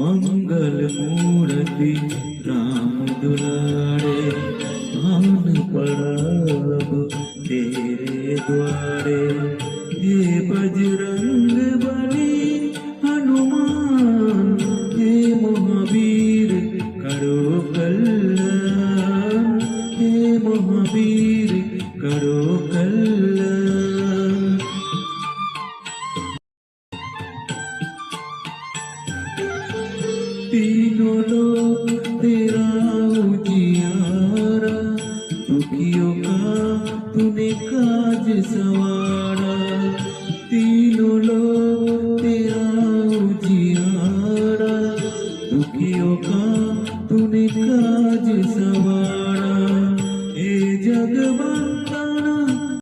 मंगल मूर्ति राम दुलारे, आन पड़ा अब तेरे द्वारे। हे बजरंग बली हनुमान, हे महावीर करो कल्याण, हे महावीर करो कल्याण। तीनों लोग तेरा उजियारा, दुखियों का तूने काज सवारा। तीनों